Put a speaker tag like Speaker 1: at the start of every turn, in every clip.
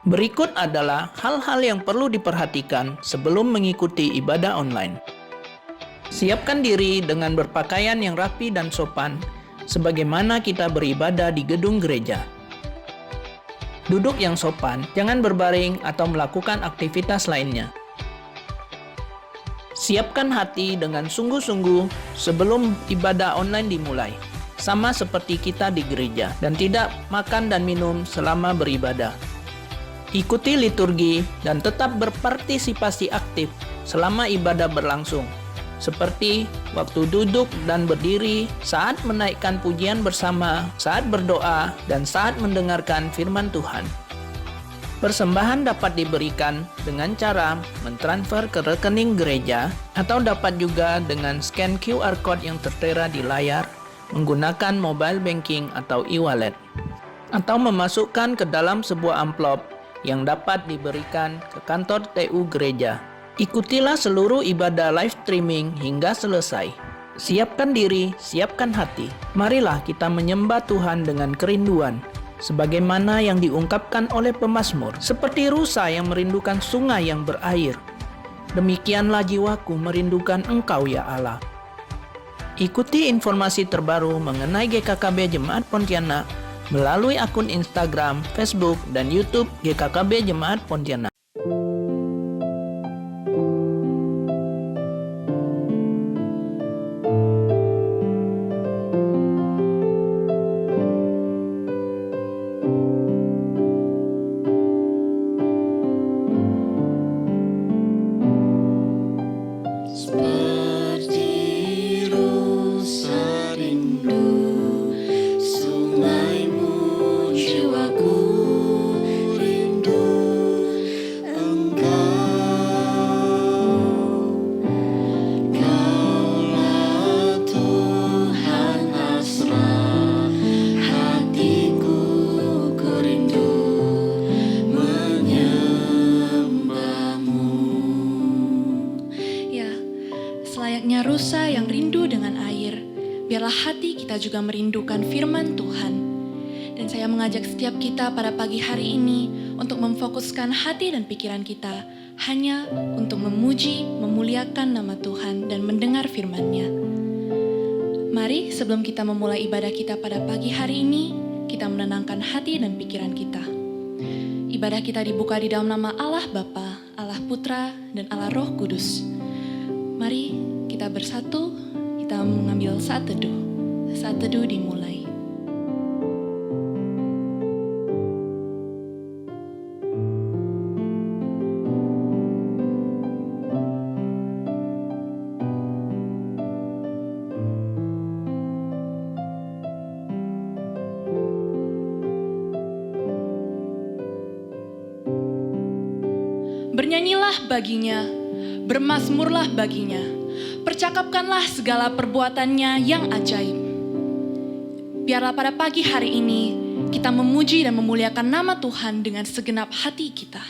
Speaker 1: Berikut adalah hal-hal yang perlu diperhatikan sebelum mengikuti ibadah online. Siapkan diri dengan berpakaian yang rapi dan sopan, sebagaimana kita beribadah di gedung gereja. Duduk yang sopan, jangan berbaring atau melakukan aktivitas lainnya. Siapkan hati dengan sungguh-sungguh sebelum ibadah online dimulai, sama seperti kita di gereja, dan tidak makan dan minum selama beribadah. Ikuti liturgi dan tetap berpartisipasi aktif selama ibadah berlangsung, seperti waktu duduk dan berdiri, saat menaikkan pujian bersama, saat berdoa, dan saat mendengarkan firman Tuhan. Persembahan dapat diberikan dengan cara mentransfer ke rekening gereja atau dapat juga dengan scan QR Code yang tertera di layar menggunakan mobile banking atau e-wallet, atau memasukkan ke dalam sebuah amplop yang dapat diberikan ke kantor TU gereja. Ikutilah seluruh ibadah live streaming hingga selesai. Siapkan diri, siapkan hati. Marilah kita menyembah Tuhan dengan kerinduan, sebagaimana yang diungkapkan oleh pemazmur, seperti rusa yang merindukan sungai yang berair. Demikianlah jiwaku merindukan Engkau ya Allah. Ikuti informasi terbaru mengenai GKKB Jemaat Pontianak melalui akun Instagram, Facebook, dan YouTube GKKB Jemaat Pontianak.
Speaker 2: Selayaknya rusa yang rindu dengan air, biarlah hati kita juga merindukan firman Tuhan. Dan saya mengajak setiap kita pada pagi hari ini untuk memfokuskan hati dan pikiran kita hanya untuk memuji, memuliakan nama Tuhan dan mendengar firman-Nya. Mari sebelum kita memulai ibadah kita pada pagi hari ini, kita menenangkan hati dan pikiran kita. Ibadah kita dibuka di dalam nama Allah Bapa, Allah Putra, dan Allah Roh Kudus. Mari kita bersatu, kita mengambil saat teduh. Saat teduh dimulai. Bernyanyilah baginya, bermazmurlah baginya, percakapkanlah segala perbuatannya yang ajaib. Biarlah pada pagi hari ini kita memuji dan memuliakan nama Tuhan dengan segenap hati kita.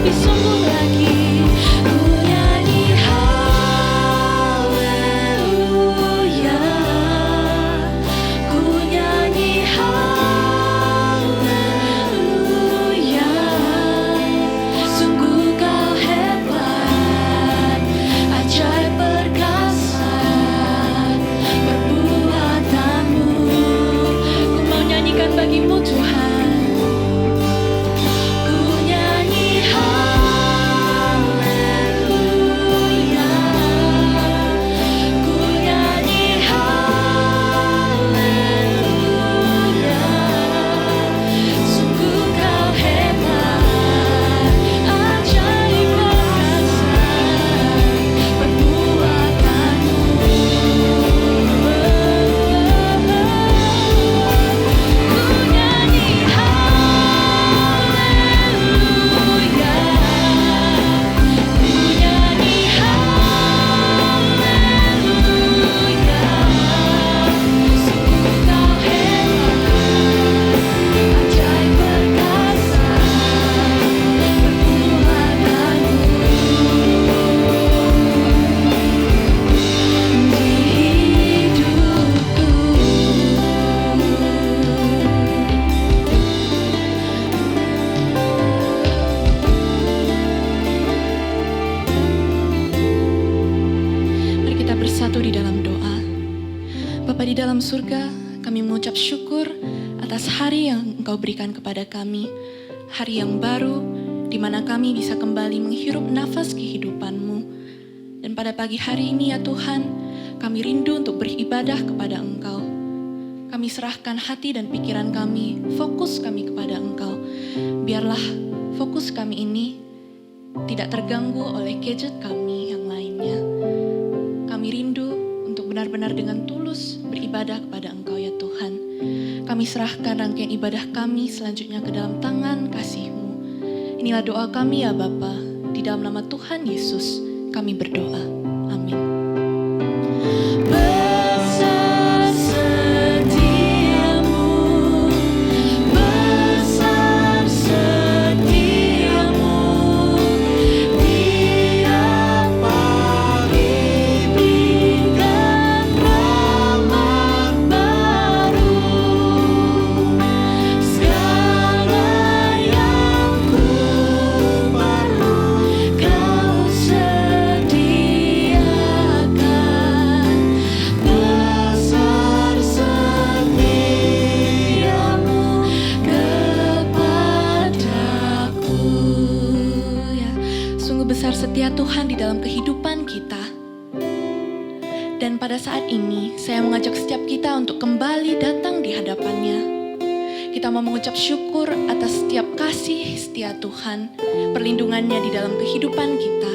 Speaker 2: lebih sungguh lagi. Ku nyanyi haleluya, ku nyanyi haleluya. Sungguh kau hebat, ajaib perkasa perbuatanmu. Ku mau nyanyikan bagimu Tuhan. Ku nyanyi haleluya, ku nyanyi haleluya. Sungguh kau hebat, ajaib perkasa perbuatanmu. Ku nyanyi haleluya, ku nyanyi haleluya. Sungguh kau hebat, ajaib perkasa perbuatanmu di hidupku. Mari kita bersatu di dalam doa. Bapa di dalam surga, kami mengucap syukur atas hari yang Engkau berikan kepada kami. Hari yang baru, di mana kami bisa kembali menghirup nafas kehidupan-Mu. Dan pada pagi hari ini ya Tuhan, kami rindu untuk beribadah kepada Engkau. Kami serahkan hati dan pikiran kami, fokus kami kepada Engkau. Biarlah fokus kami ini tidak terganggu oleh gadget kami yang lainnya. Kami rindu untuk benar-benar dengan tulus beribadah kepada Engkau ya Tuhan. Kami serahkan rangkaian ibadah kami selanjutnya ke dalam tangan kasih-Mu. Inilah doa kami ya Bapa, di dalam nama Tuhan Yesus kami berdoa. Amin. Besar setiamu, besar setiamu, tiap pagi berikan rahmat baru. Segala yang ku perlu kau sediakan. Besar setiamu kepadaku. Ya, sungguh besar setia Tuhan di dalam kehidupan kita. Dan pada saat ini, saya mengajak setiap kita untuk kembali datang di hadapan-Nya. Kita mau mengucap syukur atas setiap kasih setia Tuhan, perlindungan-Nya di dalam kehidupan kita.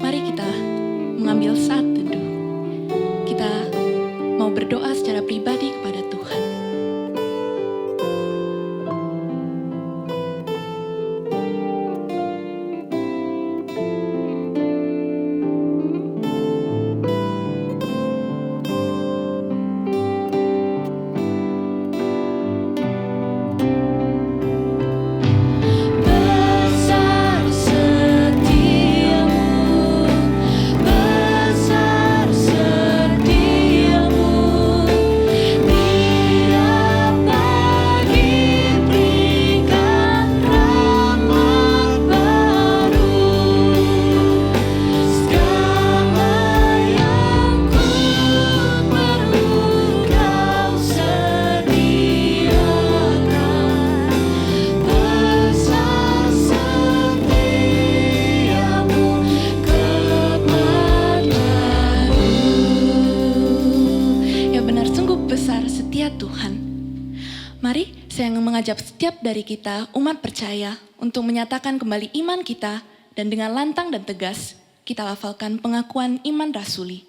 Speaker 2: Mari kita mengambil saat teduh. Kita mau berdoa secara pribadi kepada Tuhan. Besar setiamu, besar setiamu, tiap pagi berikan rahmat baru. Segala yang ku perlu kau sediakan. Besar setiamu kepadaku. Ya benar, sungguh besar setia Tuhan. Mari saya mengajak setiap dari kita, umat percaya, untuk menyatakan kembali iman kita dan dengan lantang dan tegas kita lafalkan pengakuan iman rasuli.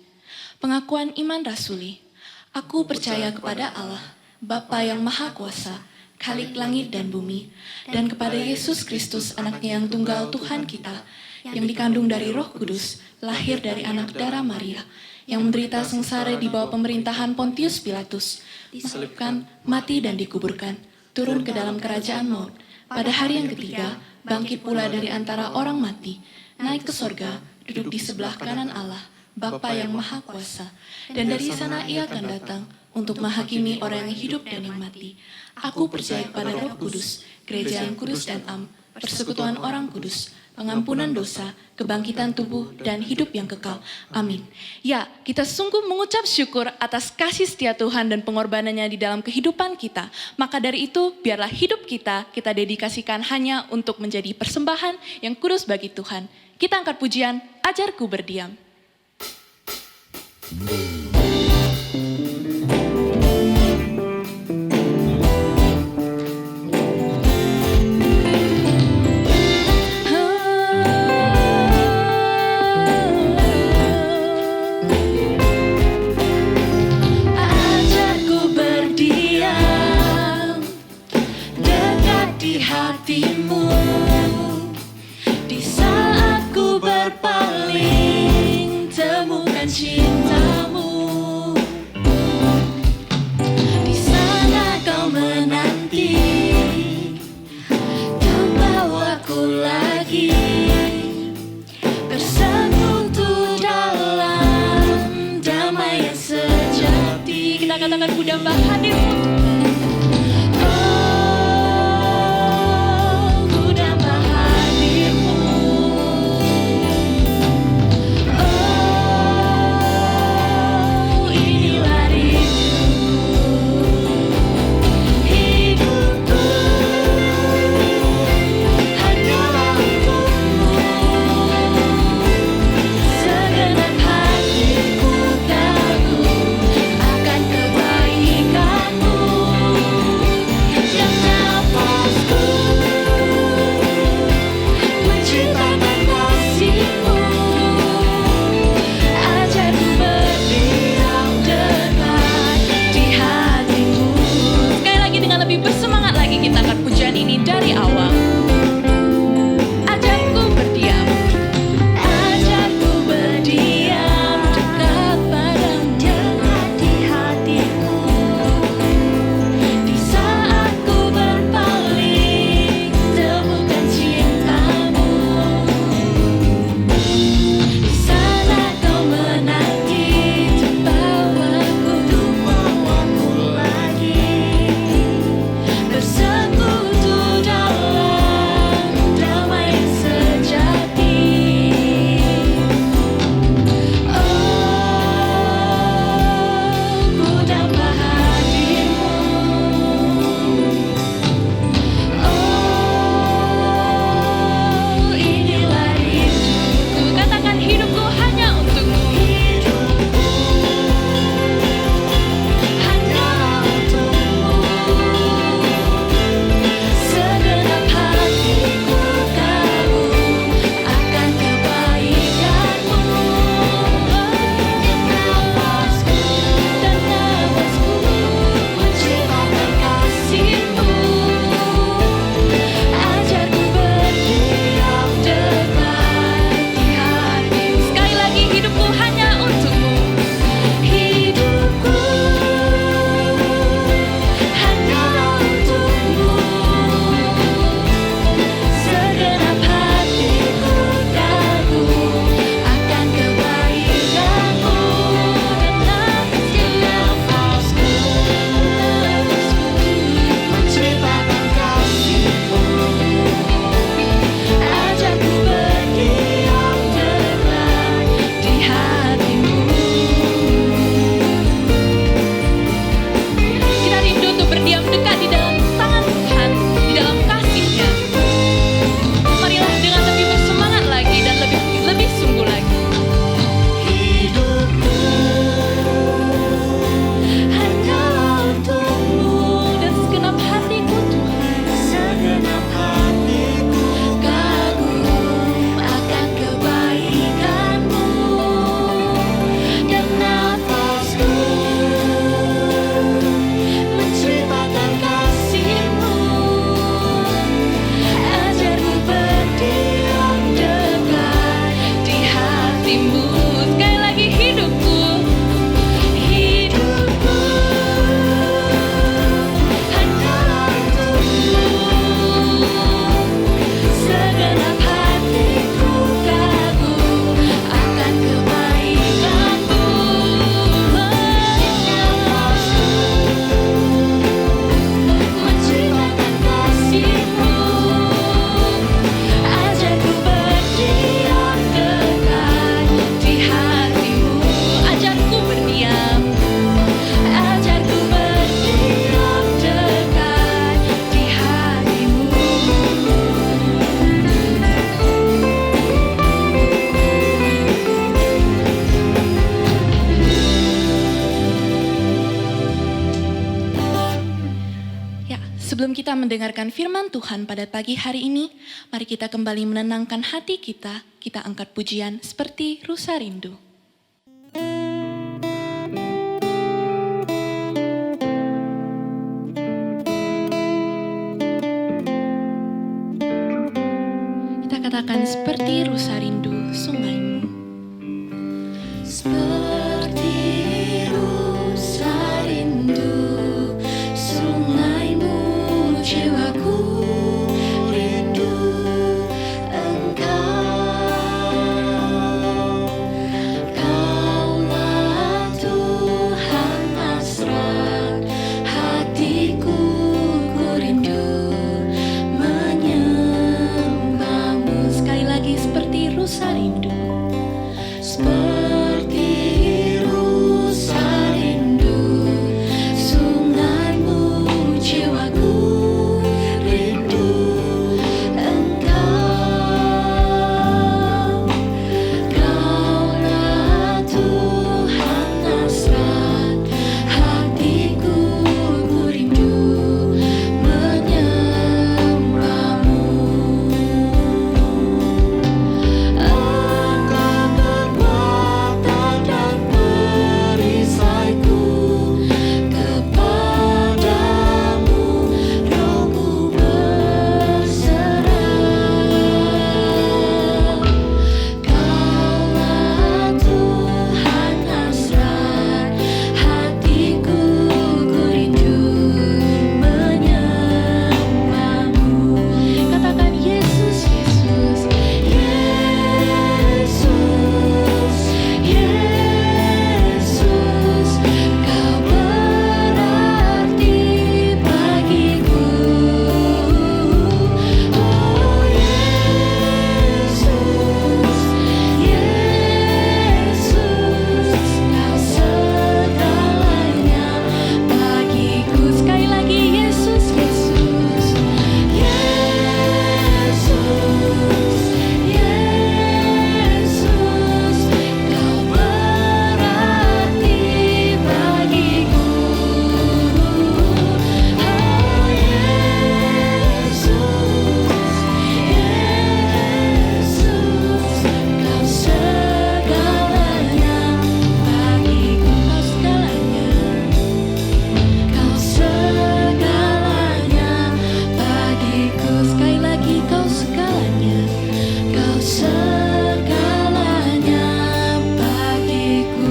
Speaker 2: Pengakuan iman rasuli. Aku percaya kepada Allah, Bapa yang Maha Kuasa, Khalik langit dan bumi, dan kepada Yesus Kristus, anaknya yang tunggal Tuhan kita, yang dikandung dari Roh Kudus, lahir dari anak darah Maria, yang menderita sengsara di bawah pemerintahan Pontius Pilatus, disalibkan, mati dan dikuburkan, turun ke dalam kerajaan maut, Pada hari yang ketiga, bangkit pula dari antara orang mati, naik ke sorga, duduk di sebelah kanan Allah, Bapa yang Maha Kuasa. Dan dari sana ia akan datang untuk menghakimi orang yang hidup dan yang mati. Aku percaya kepada Roh Kudus, gereja yang kudus dan am, persekutuan orang kudus, pengampunan dosa, kebangkitan tubuh, dan hidup yang kekal. Amin. Ya, kita sungguh mengucap syukur atas kasih setia Tuhan dan pengorbanannya di dalam kehidupan kita. Maka dari itu, biarlah hidup kita dedikasikan hanya untuk menjadi persembahan yang kudus bagi Tuhan. Kita angkat pujian, Ajarku Berdiam.
Speaker 3: Hatimu di saat ku berpaling, temukan cintamu. Di sana kau menanti, kau bawaku lagi bersekutu dalam damai yang sejati.
Speaker 2: Kita katakan ku damba hadirmu.
Speaker 3: Akan kebaikanmu.
Speaker 2: kita mendengarkan firman Tuhan pada pagi hari ini, mari kita kembali menenangkan hati kita angkat pujian seperti Rusa Rindu. Kita katakan seperti Rusa Rindu sungaimu.
Speaker 3: Seperti rusa rindu sungaimu, jiwaku rindu Engkau. Kaulah Tuhan hasrat hatiku, ku rindu menyembahmu.
Speaker 2: Sekali lagi seperti Rusa Rindu.
Speaker 3: Seperti rusa rindu sungaimu, jiwaku rindu Engkau. Kaulah Tuhan hasrat hatiku, ku rindu menyembahmu. Kekuatan dan perisaiku kepadamu, rohku berserah. Kaulah Tuhan hasrat hatiku, ku rindu menyembahmu.
Speaker 2: Katakan Yesus, Yesus.
Speaker 3: Yesus, Kau berarti bagiku. Oh Yesus, Yesus, Kau segalanya bagiku.
Speaker 2: Sekali lagi Yesus, Yesus.
Speaker 3: Yesus, Kau berarti bagiku. Oh Yesus, Kau segalanya bagiku. Kau segalanya bagiku.
Speaker 2: Sekali lagi Kau segalanya.
Speaker 3: Kau segalanya bagiku.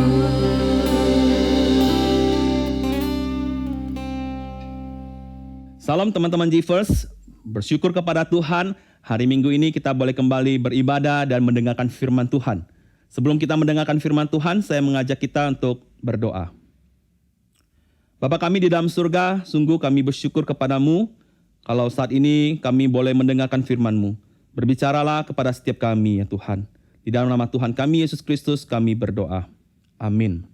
Speaker 4: Salam teman-teman G-First, bersyukur kepada Tuhan, hari Minggu ini kita boleh kembali beribadah dan mendengarkan firman Tuhan. Sebelum kita mendengarkan firman Tuhan, saya mengajak kita untuk berdoa. Bapa kami di dalam surga, sungguh kami bersyukur kepadamu, kalau saat ini kami boleh mendengarkan firman-Mu. Berbicaralah kepada setiap kami ya Tuhan. Di dalam nama Tuhan kami, Yesus Kristus, kami berdoa. Amin.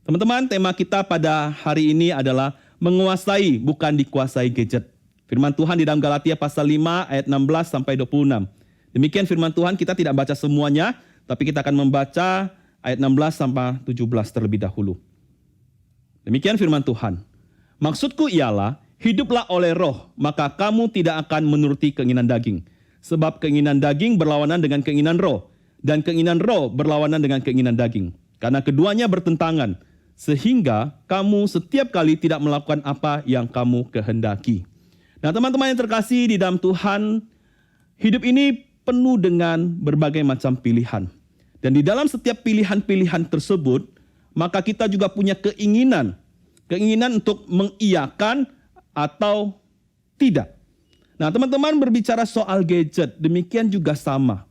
Speaker 4: Teman-teman, tema kita pada hari ini adalah menguasai bukan dikuasai gadget. Firman Tuhan di dalam Galatia pasal 5 ayat 16 sampai 26. Demikian firman Tuhan, kita tidak baca semuanya, tapi kita akan membaca ayat 16 sampai 17 terlebih dahulu. Demikian firman Tuhan. Maksudku ialah, hiduplah oleh roh, maka kamu tidak akan menuruti keinginan daging. Sebab keinginan daging berlawanan dengan keinginan roh, dan keinginan roh berlawanan dengan keinginan daging. Karena keduanya bertentangan, sehingga kamu setiap kali tidak melakukan apa yang kamu kehendaki. Nah teman-teman yang terkasih di dalam Tuhan, hidup ini penuh dengan berbagai macam pilihan. Dan di dalam setiap pilihan-pilihan tersebut, maka kita juga punya keinginan untuk mengiyakan atau tidak. Nah teman-teman berbicara soal gadget, demikian juga sama.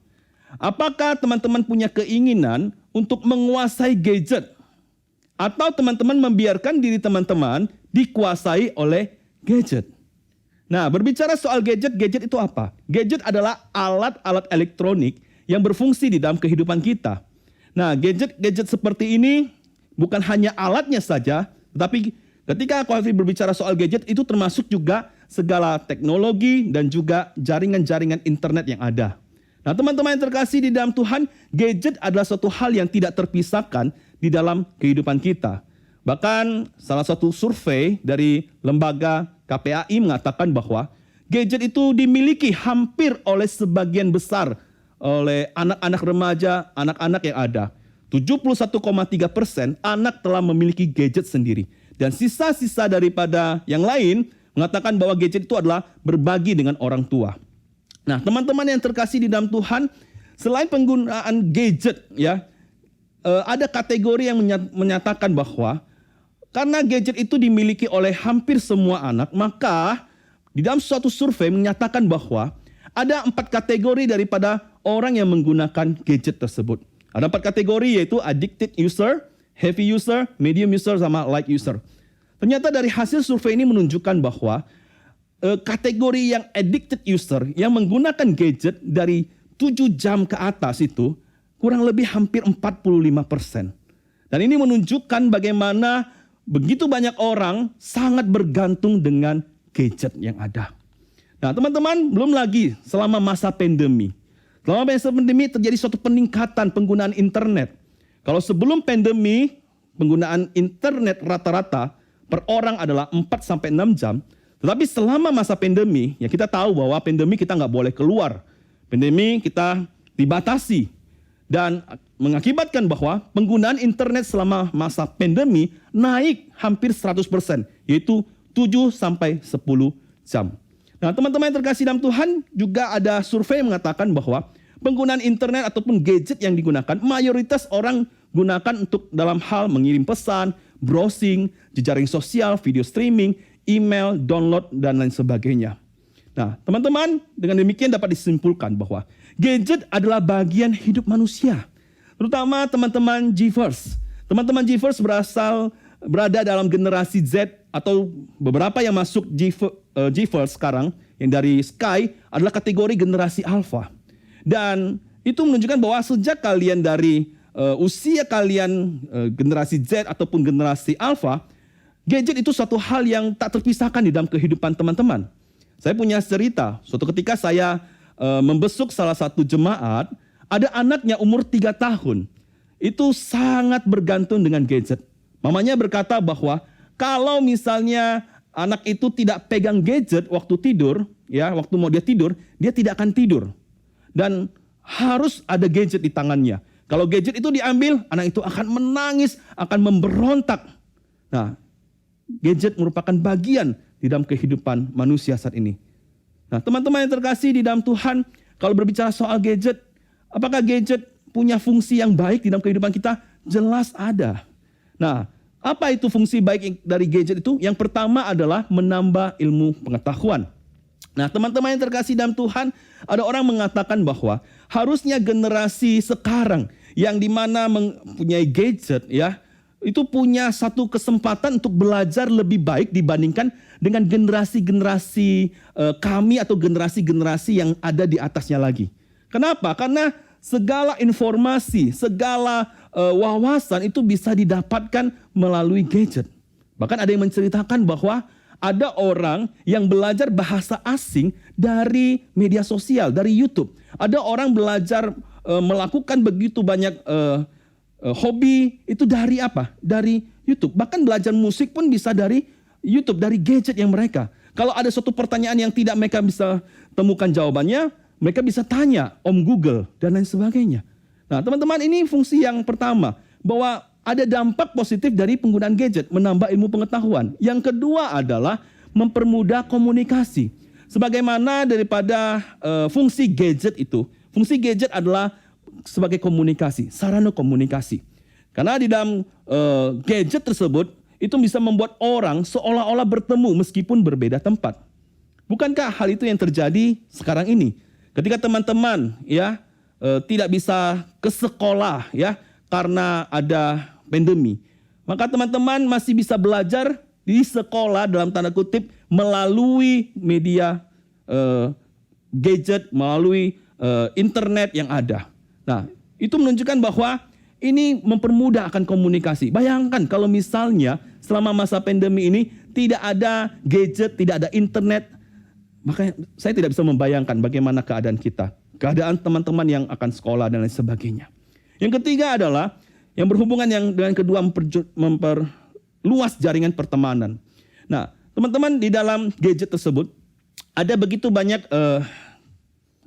Speaker 4: Apakah teman-teman punya keinginan untuk menguasai gadget? Atau teman-teman membiarkan diri teman-teman dikuasai oleh gadget? Nah, berbicara soal gadget, gadget itu apa? Gadget adalah alat-alat elektronik yang berfungsi di dalam kehidupan kita. Nah, gadget seperti ini bukan hanya alatnya saja, tetapi ketika Kohafi berbicara soal gadget, itu termasuk juga segala teknologi dan juga jaringan-jaringan internet yang ada. Nah, teman-teman yang terkasih di dalam Tuhan, gadget adalah suatu hal yang tidak terpisahkan di dalam kehidupan kita. Bahkan salah satu survei dari lembaga KPAI mengatakan bahwa gadget itu dimiliki hampir oleh sebagian besar oleh anak-anak remaja, anak-anak yang ada. 71,3% anak telah memiliki gadget sendiri. Dan sisa-sisa daripada yang lain mengatakan bahwa gadget itu adalah berbagi dengan orang tua. Nah, teman-teman yang terkasih di dalam Tuhan, selain penggunaan gadget, ya, ada kategori yang menyatakan bahwa karena gadget itu dimiliki oleh hampir semua anak, maka di dalam suatu survei menyatakan bahwa ada 4 kategori daripada orang yang menggunakan gadget tersebut. Ada 4 kategori, yaitu addicted user, heavy user, medium user, sama light user. Ternyata dari hasil survei ini menunjukkan bahwa kategori yang addicted user yang menggunakan gadget dari 7 jam ke atas itu kurang lebih hampir 45%. Dan ini menunjukkan bagaimana begitu banyak orang sangat bergantung dengan gadget yang ada. Nah, teman-teman, belum lagi selama masa pandemi. Selama masa pandemi terjadi suatu peningkatan penggunaan internet. Kalau sebelum pandemi, penggunaan internet rata-rata per orang adalah 4-6 jam. Tetapi selama masa pandemi, ya kita tahu bahwa pandemi kita nggak boleh keluar. Pandemi kita dibatasi. Dan mengakibatkan bahwa penggunaan internet selama masa pandemi naik hampir 100%, yaitu 7-10 jam. Nah, teman-teman yang terkasih dalam Tuhan, juga ada survei yang mengatakan bahwa penggunaan internet ataupun gadget yang digunakan, mayoritas orang gunakan untuk dalam hal mengirim pesan, browsing, jejaring sosial, video streaming, email, download, dan lain sebagainya. Nah, teman-teman, dengan demikian dapat disimpulkan bahwa gadget adalah bagian hidup manusia. Terutama teman-teman Givers. Teman-teman Givers berada dalam generasi Z atau beberapa yang masuk Givers sekarang yang dari Sky adalah kategori generasi Alpha. Dan itu menunjukkan bahwa sejak kalian dari usia kalian generasi Z ataupun generasi Alpha, gadget itu suatu hal yang tak terpisahkan di dalam kehidupan teman-teman. Saya punya cerita, suatu ketika saya membesuk salah satu jemaat, ada anaknya umur 3 tahun. Itu sangat bergantung dengan gadget. Mamanya berkata bahwa kalau misalnya anak itu tidak pegang gadget waktu tidur, ya, waktu mau dia tidur, dia tidak akan tidur. Dan harus ada gadget di tangannya. Kalau gadget itu diambil, anak itu akan menangis, akan memberontak. Nah, gadget merupakan bagian di dalam kehidupan manusia saat ini. Nah, teman-teman yang terkasih di dalam Tuhan, kalau berbicara soal gadget, apakah gadget punya fungsi yang baik di dalam kehidupan kita? Jelas ada. Nah, apa itu fungsi baik dari gadget itu? Yang pertama adalah menambah ilmu pengetahuan. Nah, teman-teman yang terkasih dalam Tuhan, ada orang mengatakan bahwa harusnya generasi sekarang yang dimana mempunyai gadget, ya, itu punya satu kesempatan untuk belajar lebih baik dibandingkan dengan generasi-generasi kami atau generasi-generasi yang ada di atasnya lagi. Kenapa? Karena segala informasi, segala wawasan itu bisa didapatkan melalui gadget. Bahkan ada yang menceritakan bahwa ada orang yang belajar bahasa asing dari media sosial, dari YouTube. Ada orang belajar melakukan begitu banyak hobi itu dari apa? Dari YouTube. Bahkan belajar musik pun bisa dari YouTube, dari gadget yang mereka. Kalau ada suatu pertanyaan yang tidak mereka bisa temukan jawabannya, mereka bisa tanya Om Google dan lain sebagainya. Nah, teman-teman, ini fungsi yang pertama, bahwa ada dampak positif dari penggunaan gadget, menambah ilmu pengetahuan. Yang kedua adalah mempermudah komunikasi. Sebagaimana daripada fungsi gadget itu, fungsi gadget adalah sebagai komunikasi, sarana komunikasi. Karena di dalam gadget tersebut itu bisa membuat orang seolah-olah bertemu meskipun berbeda tempat. Bukankah hal itu yang terjadi sekarang ini? Ketika teman-teman ya tidak bisa ke sekolah ya karena ada pandemi, maka teman-teman masih bisa belajar di sekolah dalam tanda kutip melalui media gadget, melalui internet yang ada. Nah, itu menunjukkan bahwa ini mempermudah akan komunikasi. Bayangkan kalau misalnya selama masa pandemi ini tidak ada gadget, tidak ada internet, maka saya tidak bisa membayangkan bagaimana keadaan kita. Keadaan teman-teman yang akan sekolah dan lain sebagainya. Yang ketiga adalah yang berhubungan dengan kedua luas jaringan pertemanan. Nah, teman-teman, di dalam gadget tersebut ada begitu banyak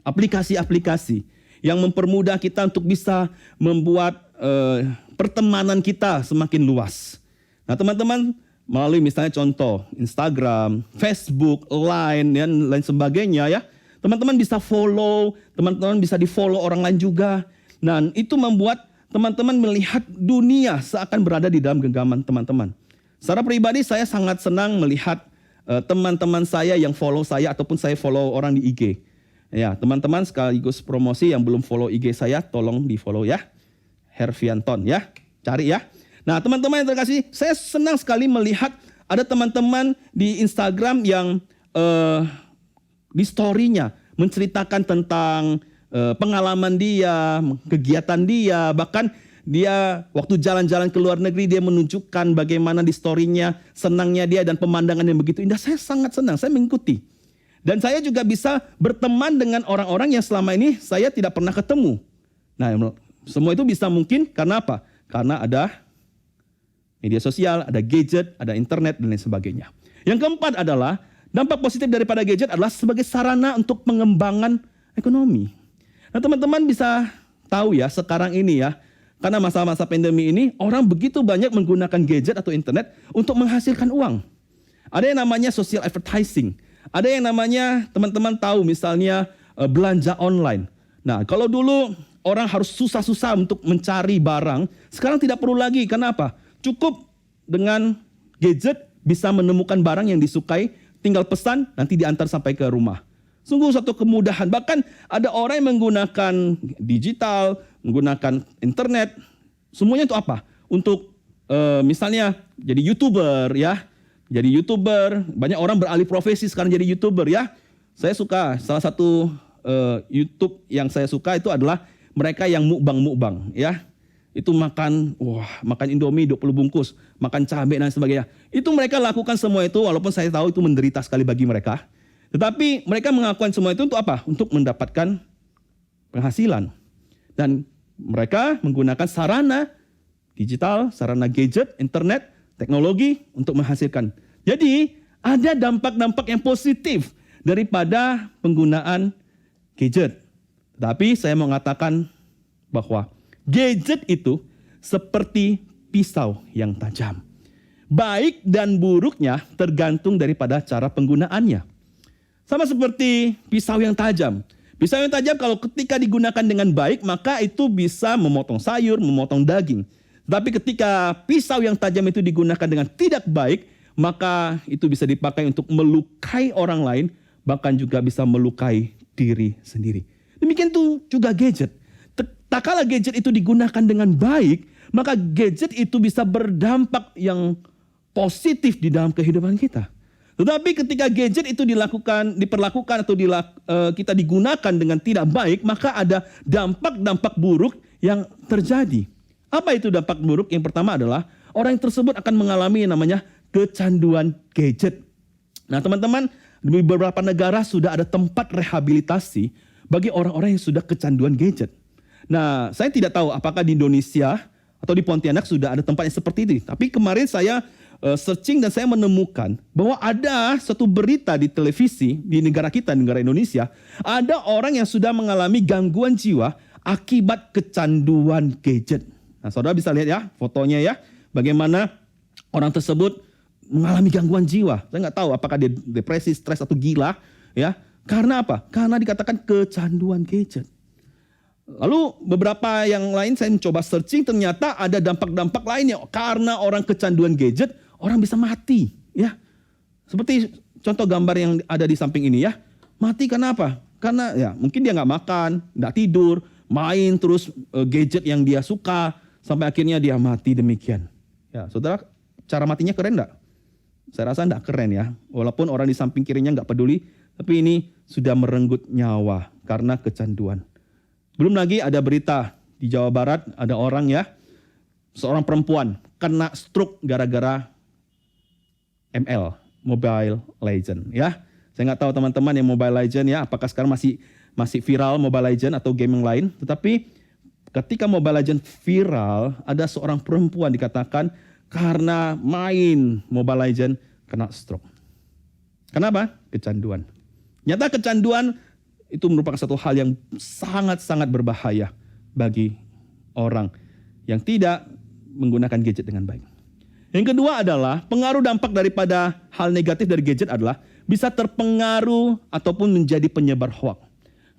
Speaker 4: aplikasi-aplikasi yang mempermudah kita untuk bisa membuat pertemanan kita semakin luas. Nah, teman-teman, melalui misalnya contoh Instagram, Facebook, Line, dan lain sebagainya ya. Teman-teman bisa follow, teman-teman bisa di-follow orang lain juga. Dan itu membuat teman-teman melihat dunia seakan berada di dalam genggaman teman-teman. Secara pribadi saya sangat senang melihat teman-teman saya yang follow saya ataupun saya follow orang di IG. Ya, teman-teman, sekaligus promosi yang belum follow IG saya, tolong di-follow ya. Hervianton ya, cari ya. Nah, teman-teman yang terkasih, saya senang sekali melihat ada teman-teman di Instagram yang di story-nya menceritakan tentang pengalaman dia, kegiatan dia, bahkan dia waktu jalan-jalan ke luar negeri dia menunjukkan bagaimana di story-nya senangnya dia dan pemandangan yang begitu indah. Saya sangat senang, saya mengikuti. Dan saya juga bisa berteman dengan orang-orang yang selama ini saya tidak pernah ketemu. Nah, semua itu bisa mungkin karena apa? Karena ada media sosial, ada gadget, ada internet, dan lain sebagainya. Yang keempat adalah dampak positif daripada gadget adalah sebagai sarana untuk pengembangan ekonomi. Nah, teman-teman bisa tahu ya sekarang ini ya, karena masa-masa pandemi ini orang begitu banyak menggunakan gadget atau internet untuk menghasilkan uang. Ada yang namanya social advertising. Ada yang namanya teman-teman tahu misalnya belanja online. Nah, kalau dulu orang harus susah-susah untuk mencari barang, sekarang tidak perlu lagi. Kenapa? Cukup dengan gadget bisa menemukan barang yang disukai, tinggal pesan, nanti diantar sampai ke rumah. Sungguh satu kemudahan. Bahkan ada orang yang menggunakan digital, menggunakan internet. Semuanya untuk apa? Untuk misalnya jadi YouTuber ya. Jadi YouTuber, banyak orang beralih profesi sekarang jadi YouTuber ya. Saya suka, salah satu YouTube yang saya suka itu adalah mereka yang mukbang ya. Itu makan Indomie 20 bungkus, makan cabai dan sebagainya. Itu mereka lakukan semua itu walaupun saya tahu itu menderita sekali bagi mereka. Tetapi mereka mengakukan semua itu untuk apa? Untuk mendapatkan penghasilan. Dan mereka menggunakan sarana digital, sarana gadget, internet, teknologi untuk menghasilkan. Jadi ada dampak-dampak yang positif daripada penggunaan gadget. Tetapi saya mau mengatakan bahwa gadget itu seperti pisau yang tajam. Baik dan buruknya tergantung daripada cara penggunaannya. Sama seperti pisau yang tajam. Pisau yang tajam kalau ketika digunakan dengan baik, maka itu bisa memotong sayur, memotong daging. Tapi ketika pisau yang tajam itu digunakan dengan tidak baik, maka itu bisa dipakai untuk melukai orang lain, bahkan juga bisa melukai diri sendiri. Demikian itu juga gadget. Tak kala gadget itu digunakan dengan baik, maka gadget itu bisa berdampak yang positif di dalam kehidupan kita. Tetapi ketika gadget itu diperlakukan atau kita digunakan dengan tidak baik, maka ada dampak-dampak buruk yang terjadi. Apa itu dampak buruk? Yang pertama adalah orang tersebut akan mengalami yang namanya kecanduan gadget. Nah, teman-teman, di beberapa negara sudah ada tempat rehabilitasi bagi orang-orang yang sudah kecanduan gadget. Nah, saya tidak tahu apakah di Indonesia atau di Pontianak sudah ada tempat yang seperti ini. Tapi kemarin saya searching dan saya menemukan bahwa ada suatu berita di televisi di negara kita, negara Indonesia, ada orang yang sudah mengalami gangguan jiwa akibat kecanduan gadget. Nah, saudara bisa lihat ya fotonya ya, bagaimana orang tersebut mengalami gangguan jiwa. Saya nggak tahu apakah dia depresi, stres atau gila ya. Karena apa? Karena dikatakan kecanduan gadget. Lalu beberapa yang lain saya mencoba searching, ternyata ada dampak-dampak lainnya. Karena orang kecanduan gadget, orang bisa mati ya. Seperti contoh gambar yang ada di samping ini ya. Mati karena apa? Karena ya mungkin dia nggak makan, nggak tidur, main terus gadget yang dia suka, sampai akhirnya dia mati demikian. Ya, saudara, cara matinya keren nggak? Saya rasa nggak keren ya. Walaupun orang di samping kirinya nggak peduli, tapi ini sudah merenggut nyawa karena kecanduan. Belum lagi ada berita di Jawa Barat, ada orang ya, seorang perempuan kena stroke gara-gara ML, Mobile Legend ya. Saya nggak tahu teman-teman yang Mobile Legend ya, apakah sekarang masih viral Mobile Legend atau game yang lain. Tetapi ketika Mobile Legend viral, ada seorang perempuan dikatakan karena main Mobile Legends kena stroke. Kenapa? Kecanduan. Nyata kecanduan itu merupakan satu hal yang sangat-sangat berbahaya bagi orang yang tidak menggunakan gadget dengan baik. Yang kedua adalah pengaruh dampak daripada hal negatif dari gadget adalah bisa terpengaruh ataupun menjadi penyebar hoax.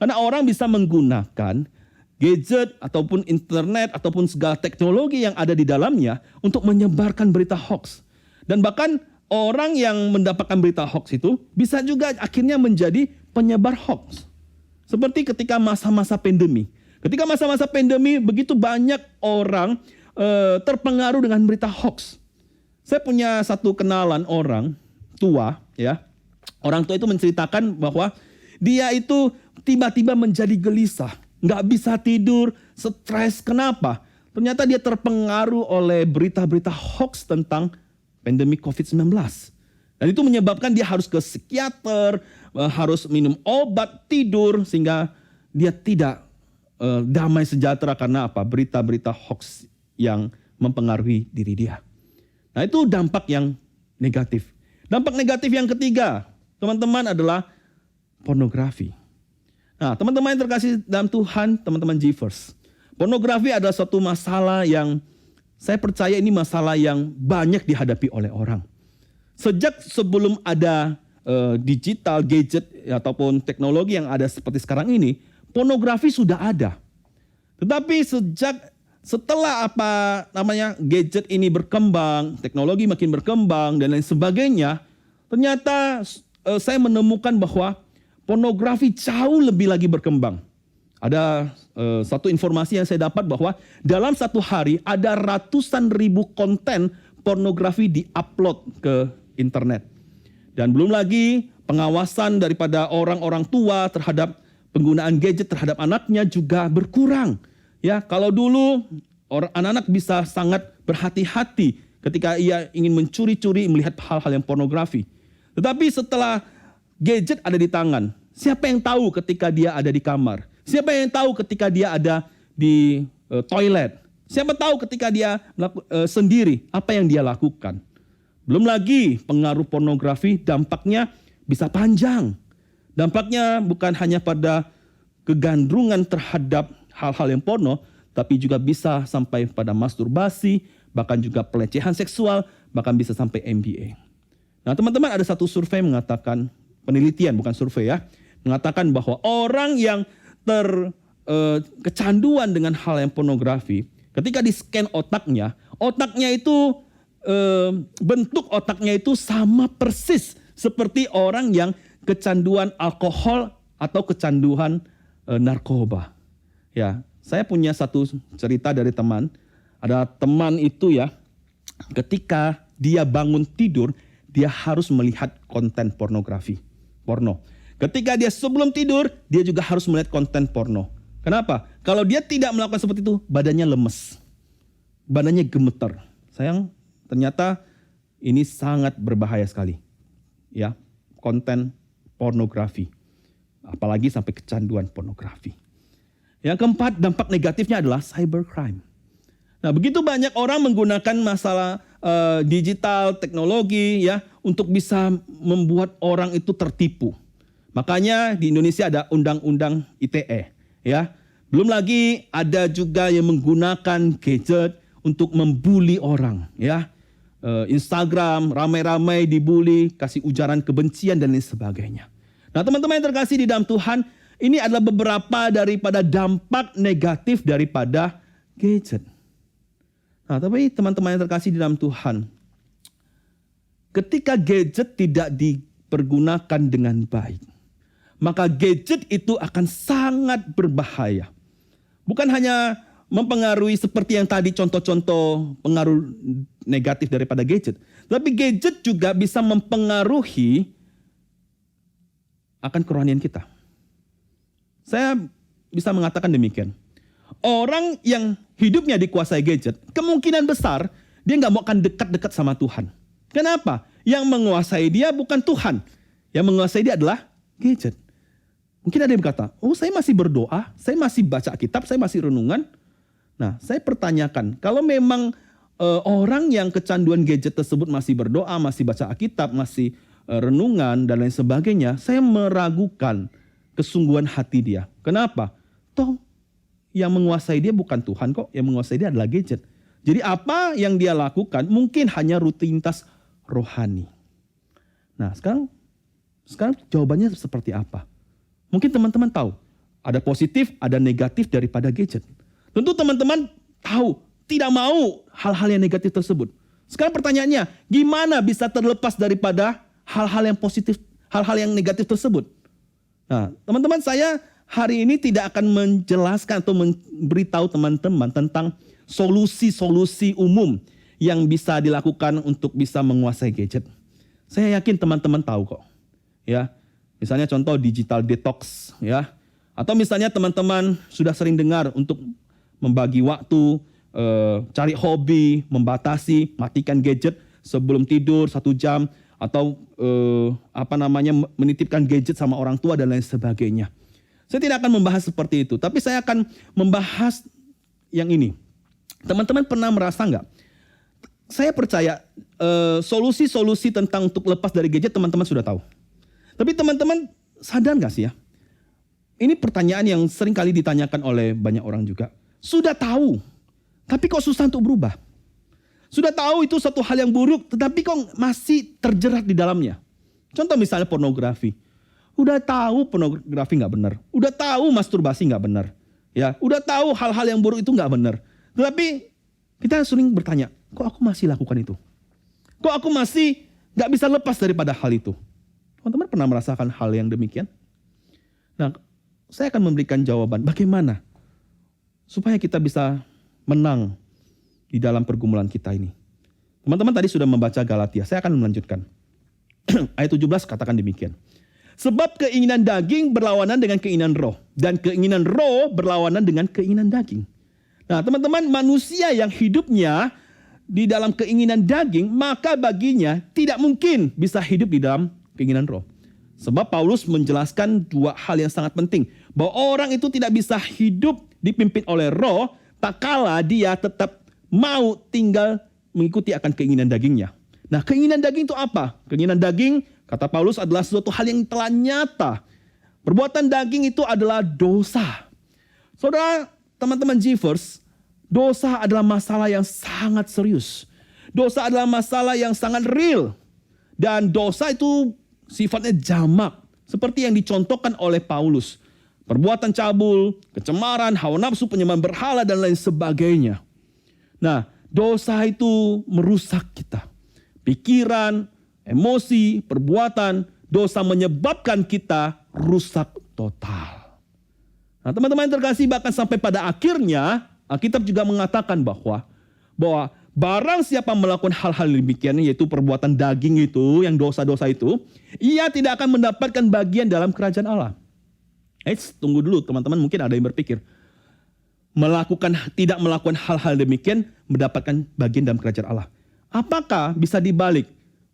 Speaker 4: Karena orang bisa menggunakan gadget ataupun internet ataupun segala teknologi yang ada di dalamnya untuk menyebarkan berita hoax. Dan bahkan orang yang mendapatkan berita hoax itu bisa juga akhirnya menjadi penyebar hoax. Seperti ketika masa-masa pandemi. Ketika masa-masa pandemi begitu banyak orang terpengaruh dengan berita hoax. Saya punya satu kenalan orang tua, ya. Orang tua itu menceritakan bahwa dia itu tiba-tiba menjadi gelisah, nggak bisa tidur, stres. Kenapa? Ternyata dia terpengaruh oleh berita-berita hoax tentang pandemi COVID-19. Dan itu menyebabkan dia harus ke psikiater, harus minum obat tidur, sehingga dia tidak damai sejahtera karena apa? Berita-berita hoax yang mempengaruhi diri dia. Nah, itu dampak yang negatif. Dampak negatif yang ketiga, teman-teman, adalah pornografi. Nah, teman-teman yang terkasih dalam Tuhan, teman-teman Givers, pornografi adalah suatu masalah yang saya percaya ini masalah yang banyak dihadapi oleh orang. Sejak sebelum ada digital, gadget ataupun teknologi yang ada seperti sekarang ini, pornografi sudah ada. Tetapi setelah gadget ini berkembang, teknologi makin berkembang dan lain sebagainya, ternyata saya menemukan bahwa pornografi jauh lebih lagi berkembang. Ada satu informasi yang saya dapat bahwa dalam satu hari ada ratusan ribu konten pornografi di-upload ke internet. Dan belum lagi pengawasan daripada orang-orang tua terhadap penggunaan gadget terhadap anaknya juga berkurang. Ya, kalau dulu anak-anak bisa sangat berhati-hati ketika ia ingin mencuri-curi melihat hal-hal yang pornografi. Tetapi setelah gadget ada di tangan, siapa yang tahu ketika dia ada di kamar? Siapa yang tahu ketika dia ada di toilet? Siapa tahu ketika dia sendiri apa yang dia lakukan? Belum lagi pengaruh pornografi dampaknya bisa panjang. Dampaknya bukan hanya pada kegandrungan terhadap hal-hal yang porno, tapi juga bisa sampai pada masturbasi, bahkan juga pelecehan seksual, bahkan bisa sampai MBA. Nah, teman-teman, ada satu survei mengatakan, penelitian bukan survei ya, mengatakan bahwa orang yang kecanduan dengan hal yang pornografi, ketika di-scan otaknya itu bentuk otaknya itu sama persis seperti orang yang kecanduan alkohol atau kecanduan narkoba. Ya, saya punya satu cerita dari teman. Ada teman itu ya, ketika dia bangun tidur, dia harus melihat konten pornografi, porno. Ketika dia sebelum tidur, dia juga harus melihat konten porno. Kenapa? Kalau dia tidak melakukan seperti itu, badannya lemes, badannya gemeter. Sayang, ternyata ini sangat berbahaya sekali. Ya, konten pornografi. Apalagi sampai kecanduan pornografi. Yang keempat, dampak negatifnya adalah cybercrime. Nah, begitu banyak orang menggunakan masalah digital, teknologi ya untuk bisa membuat orang itu tertipu. Makanya di Indonesia ada undang-undang ITE ya. Belum lagi ada juga yang menggunakan gadget untuk membuli orang ya. Instagram ramai-ramai dibully, kasih ujaran kebencian dan lain sebagainya. Nah, teman-teman yang terkasih di dalam Tuhan, ini adalah beberapa daripada dampak negatif daripada gadget. Nah, tapi teman-teman yang terkasih di dalam Tuhan, ketika gadget tidak dipergunakan dengan baik, maka gadget itu akan sangat berbahaya. Bukan hanya mempengaruhi seperti yang tadi contoh-contoh pengaruh negatif daripada gadget, tapi gadget juga bisa mempengaruhi akan kerohanian kita. Saya bisa mengatakan demikian. Orang yang hidupnya dikuasai gadget, kemungkinan besar dia nggak mau akan dekat-dekat sama Tuhan. Kenapa? Yang menguasai dia bukan Tuhan. Yang menguasai dia adalah gadget. Mungkin ada yang berkata, oh saya masih berdoa, saya masih baca kitab, saya masih renungan. Nah, saya pertanyakan, kalau memang orang yang kecanduan gadget tersebut masih berdoa, masih baca Alkitab, masih renungan dan lain sebagainya, saya meragukan kesungguhan hati dia. Kenapa? Toh yang menguasai dia bukan Tuhan kok, yang menguasai dia adalah gadget. Jadi apa yang dia lakukan mungkin hanya rutinitas rohani. Nah, sekarang jawabannya seperti apa? Mungkin teman-teman tahu, ada positif, ada negatif daripada gadget. Tentu teman-teman tahu, tidak mau hal-hal yang negatif tersebut. Sekarang pertanyaannya, gimana bisa terlepas daripada hal-hal yang positif, hal-hal yang negatif tersebut? Nah, teman-teman, saya hari ini tidak akan menjelaskan atau memberitahu teman-teman tentang solusi-solusi umum yang bisa dilakukan untuk bisa menguasai gadget. Saya yakin teman-teman tahu kok. Ya, misalnya contoh digital detox, ya. Atau misalnya teman-teman sudah sering dengar untuk membagi waktu, cari hobi, membatasi, matikan gadget sebelum tidur 1 jam, atau menitipkan gadget sama orang tua dan lain sebagainya. Saya tidak akan membahas seperti itu, tapi saya akan membahas yang ini. Teman-teman pernah merasa nggak? Saya percaya solusi-solusi tentang untuk lepas dari gadget teman-teman sudah tahu. Tapi teman-teman sadar nggak sih ya? Ini pertanyaan yang sering kali ditanyakan oleh banyak orang juga. Sudah tahu, tapi kok susah untuk berubah? Sudah tahu itu satu hal yang buruk, tetapi kok masih terjerat di dalamnya. Contoh misalnya pornografi. Udah tahu pornografi nggak benar. Udah tahu masturbasi nggak benar. Ya, udah tahu hal-hal yang buruk itu nggak benar. Tetapi kita sering bertanya, kok aku masih lakukan itu? Kok aku masih nggak bisa lepas daripada hal itu? Teman-teman pernah merasakan hal yang demikian? Nah, saya akan memberikan jawaban bagaimana supaya kita bisa menang di dalam pergumulan kita ini. Teman-teman tadi sudah membaca Galatia, saya akan melanjutkan. Ayat 17 katakan demikian. Sebab keinginan daging berlawanan dengan keinginan roh, dan keinginan roh berlawanan dengan keinginan daging. Nah, teman-teman, manusia yang hidupnya di dalam keinginan daging, maka baginya tidak mungkin bisa hidup di dalam keinginan roh. Sebab Paulus menjelaskan 2 hal yang sangat penting. Bahwa orang itu tidak bisa hidup dipimpin oleh roh, tak kala dia tetap mau tinggal mengikuti akan keinginan dagingnya. Nah, keinginan daging itu apa? Keinginan daging, kata Paulus, adalah sesuatu hal yang telah nyata. Perbuatan daging itu adalah dosa. Saudara, teman-teman G-Verse, dosa adalah masalah yang sangat serius. Dosa adalah masalah yang sangat real. Dan dosa itu sifatnya jamak. Seperti yang dicontohkan oleh Paulus. Perbuatan cabul, kecemaran, hawa nafsu, penyembahan berhala, dan lain sebagainya. Nah, dosa itu merusak kita. Pikiran, emosi, perbuatan, dosa menyebabkan kita rusak total. Nah, teman-teman yang terkasih, bahkan sampai pada akhirnya Alkitab juga mengatakan bahwa barang siapa melakukan hal-hal demikian, yaitu perbuatan daging itu, yang dosa-dosa itu, ia tidak akan mendapatkan bagian dalam kerajaan Allah. Tunggu dulu teman-teman, mungkin ada yang berpikir, tidak melakukan hal-hal demikian mendapatkan bagian dalam kerajaan Allah. Apakah bisa dibalik?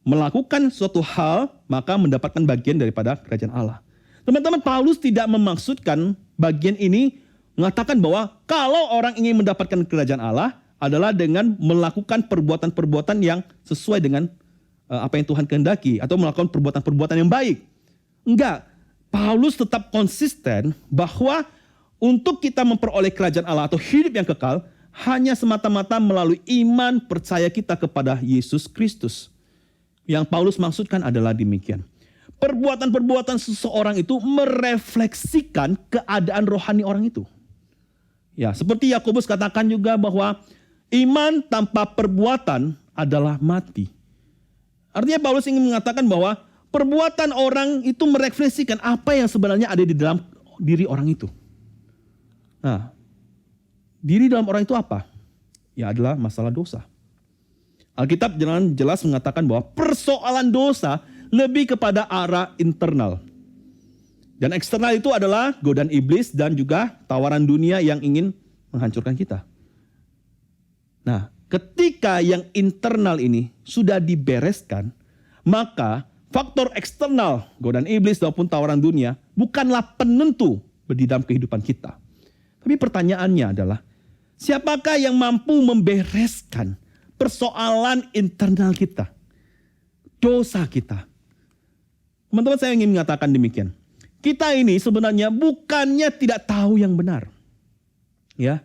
Speaker 4: Melakukan suatu hal maka mendapatkan bagian daripada kerajaan Allah. Teman-teman, Paulus tidak memaksudkan bagian ini mengatakan bahwa kalau orang ingin mendapatkan kerajaan Allah adalah dengan melakukan perbuatan-perbuatan yang sesuai dengan apa yang Tuhan kehendaki atau melakukan perbuatan-perbuatan yang baik. Enggak. Paulus tetap konsisten bahwa untuk kita memperoleh kerajaan Allah atau hidup yang kekal hanya semata-mata melalui iman percaya kita kepada Yesus Kristus. Yang Paulus maksudkan adalah demikian. Perbuatan-perbuatan seseorang itu merefleksikan keadaan rohani orang itu. Ya, seperti Yakobus katakan juga bahwa iman tanpa perbuatan adalah mati. Artinya Paulus ingin mengatakan bahwa perbuatan orang itu merefleksikan apa yang sebenarnya ada di dalam diri orang itu. Nah, diri dalam orang itu apa? Ya adalah masalah dosa. Alkitab jelas mengatakan bahwa persoalan dosa lebih kepada arah internal. Dan eksternal itu adalah godaan iblis dan juga tawaran dunia yang ingin menghancurkan kita. Nah, ketika yang internal ini sudah dibereskan, maka faktor eksternal, godaan iblis maupun tawaran dunia bukanlah penentu di dalam kehidupan kita. Tapi pertanyaannya adalah, siapakah yang mampu membereskan, persoalan internal kita. Dosa kita. Teman-teman, saya ingin mengatakan demikian. Kita ini sebenarnya bukannya tidak tahu yang benar. Ya.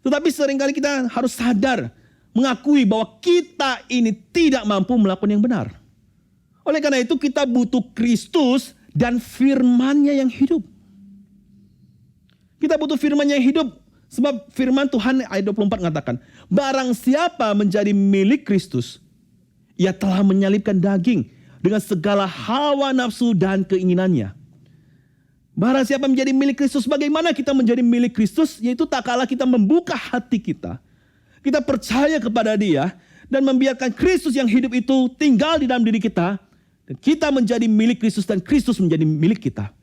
Speaker 4: Tetapi seringkali kita harus sadar, mengakui bahwa kita ini tidak mampu melakukan yang benar. Oleh karena itu kita butuh Kristus dan firman-Nya yang hidup. Kita butuh firman yang hidup. Sebab firman Tuhan ayat 24 mengatakan, barang siapa menjadi milik Kristus, ia telah menyalibkan daging dengan segala hawa nafsu dan keinginannya. Barang siapa menjadi milik Kristus, bagaimana kita menjadi milik Kristus? Yaitu tak kalah kita membuka hati kita. Kita percaya kepada Dia dan membiarkan Kristus yang hidup itu tinggal di dalam diri kita. Dan kita menjadi milik Kristus dan Kristus menjadi milik kita.